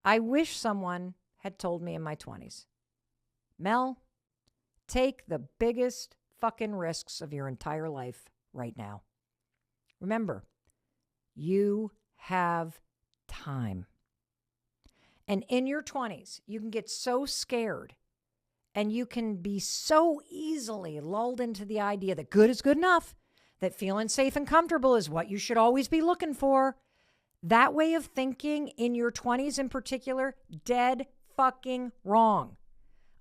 I wish someone had told me in my 20s, Mel, take the biggest fucking risks of your entire life right now. Remember, you have time. And in your 20s, you can get so scared and you can be so easily lulled into the idea that good is good enough, that feeling safe and comfortable is what you should always be looking for. That way of thinking in your 20s in particular, dead fucking wrong.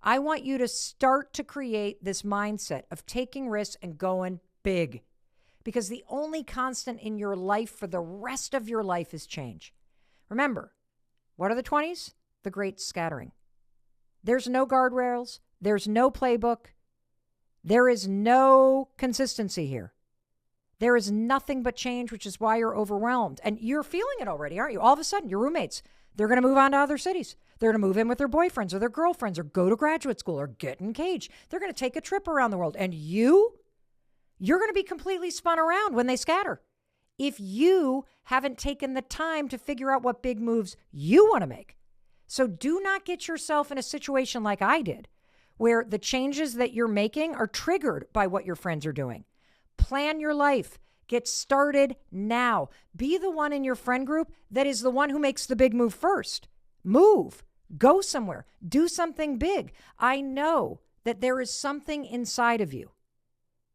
I want you to start to create this mindset of taking risks and going big, because the only constant in your life for the rest of your life is change. Remember, what are the 20s? The great scattering. There's no guardrails. There's no playbook. There is no consistency here. There is nothing but change, which is why you're overwhelmed. And you're feeling it already, aren't you? All of a sudden, your roommates, they're going to move on to other cities. They're going to move in with their boyfriends or their girlfriends or go to graduate school or get engaged. They're going to take a trip around the world. And you're going to be completely spun around when they scatter. If you haven't taken the time to figure out what big moves you want to make. So do not get yourself in a situation like I did, where the changes that you're making are triggered by what your friends are doing. Plan your life. Get started now. Be the one in your friend group that is the one who makes the big move first. Move. Go somewhere. Do something big. I know that there is something inside of you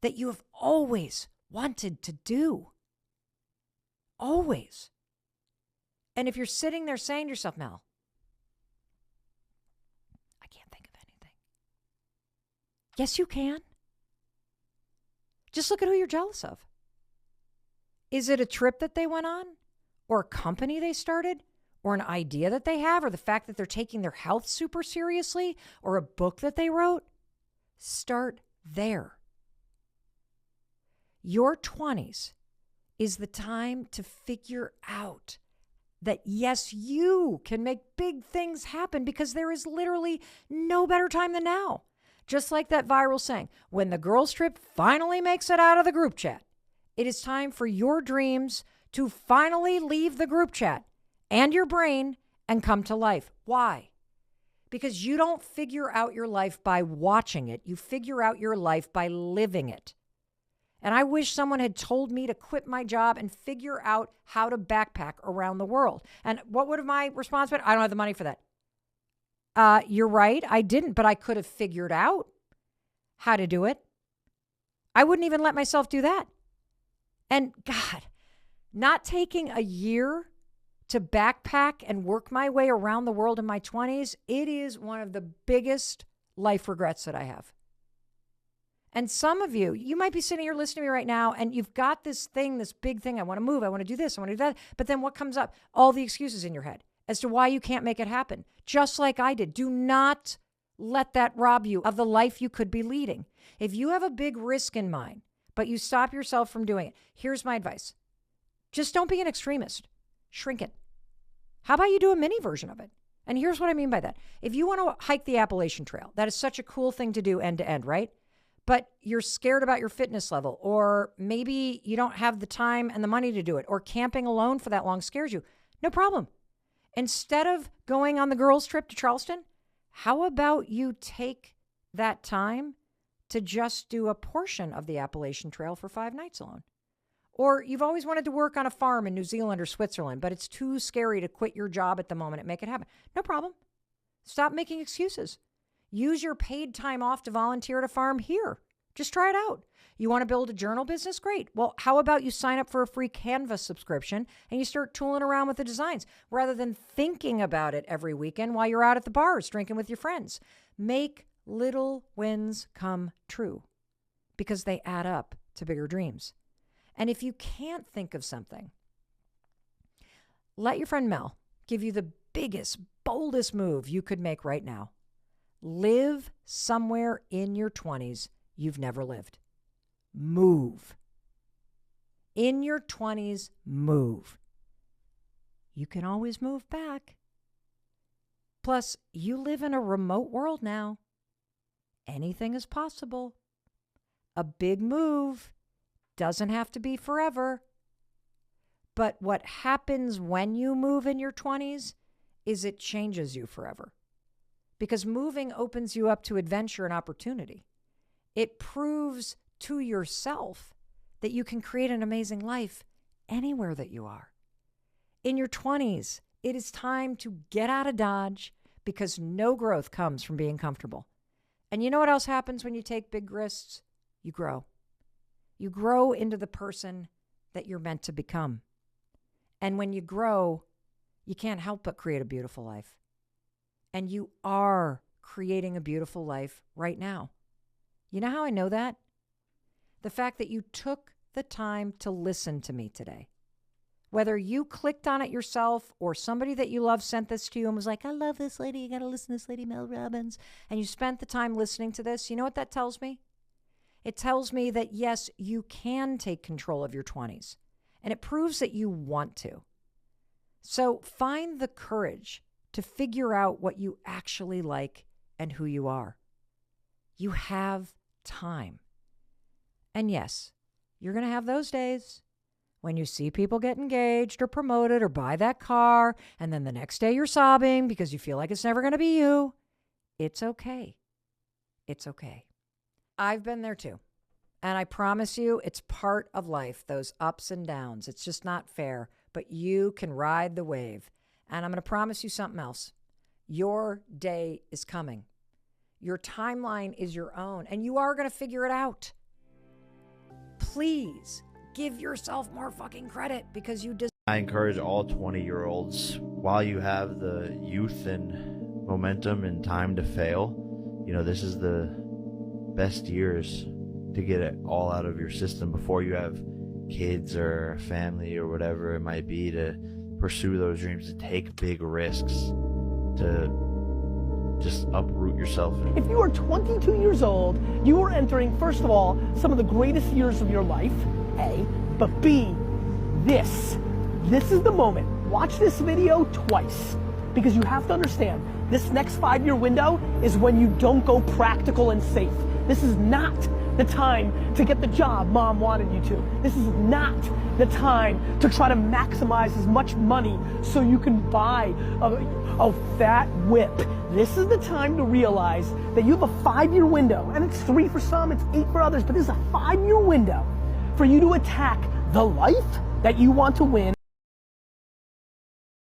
that you have always wanted to do. Always. And if you're sitting there saying to yourself, Mel, I can't think of anything. Yes, you can. Just look at who you're jealous of. Is it a trip that they went on? Or a company they started? Or an idea that they have? Or the fact that they're taking their health super seriously? Or a book that they wrote? Start there. Your 20s is the time to figure out that, yes, you can make big things happen, because there is literally no better time than now. Just like that viral saying, when the girls trip finally makes it out of the group chat, it is time for your dreams to finally leave the group chat and your brain and come to life. Why? Because you don't figure out your life by watching it. You figure out your life by living it. And I wish someone had told me to quit my job and figure out how to backpack around the world. And what would have my response been? I don't have the money for that. You're right. I didn't, but I could have figured out how to do it. I wouldn't even let myself do that. And God, not taking a year to backpack and work my way around the world in my 20s, it is one of the biggest life regrets that I have. And some of you, you might be sitting here listening to me right now, and you've got this thing, this big thing. I want to move. I want to do this. I want to do that. But then what comes up? All the excuses in your head as to why you can't make it happen. Just like I did. Do not let that rob you of the life you could be leading. If you have a big risk in mind, but you stop yourself from doing it, here's my advice. Just don't be an extremist. Shrink it. How about you do a mini version of it? And here's what I mean by that. If you want to hike the Appalachian Trail, that is such a cool thing to do end to end, right? But you're scared about your fitness level, or maybe you don't have the time and the money to do it, or camping alone for that long scares you. No problem. Instead of going on the girls' trip to Charleston, how about you take that time to just do a portion of the Appalachian Trail for 5 nights alone? Or you've always wanted to work on a farm in New Zealand or Switzerland, but it's too scary to quit your job at the moment and make it happen. No problem. Stop making excuses. Use your paid time off to volunteer at a farm here. Just try it out. You want to build a journal business? Great. Well, how about you sign up for a free Canva subscription and you start tooling around with the designs rather than thinking about it every weekend while you're out at the bars drinking with your friends. Make little wins come true because they add up to bigger dreams. And if you can't think of something, let your friend Mel give you the biggest, boldest move you could make right now. Live somewhere in your 20s you've never lived. Move. In your 20s, move. You can always move back. Plus, you live in a remote world now. Anything is possible. A big move doesn't have to be forever. But what happens when you move in your 20s is it changes you forever. Because moving opens you up to adventure and opportunity. It proves to yourself that you can create an amazing life anywhere that you are. In your 20s, it is time to get out of Dodge because no growth comes from being comfortable. And you know what else happens when you take big risks? You grow. You grow into the person that you're meant to become. And when you grow, you can't help but create a beautiful life. And you are creating a beautiful life right now. You know how I know that? The fact that you took the time to listen to me today. Whether you clicked on it yourself or somebody that you love sent this to you and was like, I love this lady, you got to listen to this lady, Mel Robbins, and you spent the time listening to this, you know what that tells me? It tells me that, yes, you can take control of your 20s, and it proves that you want to. So find the courage to figure out what you actually like and who you are. You have time. And yes, you're going to have those days when you see people get engaged or promoted or buy that car, and then the next day you're sobbing because you feel like it's never going to be you. It's okay. It's okay. I've been there too. And I promise you, it's part of life, those ups and downs. It's just not fair, but you can ride the wave. And I'm going to promise you something else. Your day is coming. Your timeline is your own, and you are going to figure it out. Please give yourself more fucking credit because you deserve. I encourage all 20-year-olds, while you have the youth and momentum and time to fail, you know, this is the best years to get it all out of your system before you have kids or family or whatever it might be, to pursue those dreams, to take big risks, to just uproot yourself. If you are 22 years old, you are entering, first of all, some of the greatest years of your life, A, but B, this is the moment. Watch this video twice, because you have to understand, this next 5-year window is when you don't go practical and safe. This is not the time to get the job mom wanted you to. This is not the time to try to maximize as much money so you can buy a fat whip. This is the time to realize that you have a 5-year window, and it's 3 for some, it's 8 for others, but this is a 5-year window for you to attack the life that you want to win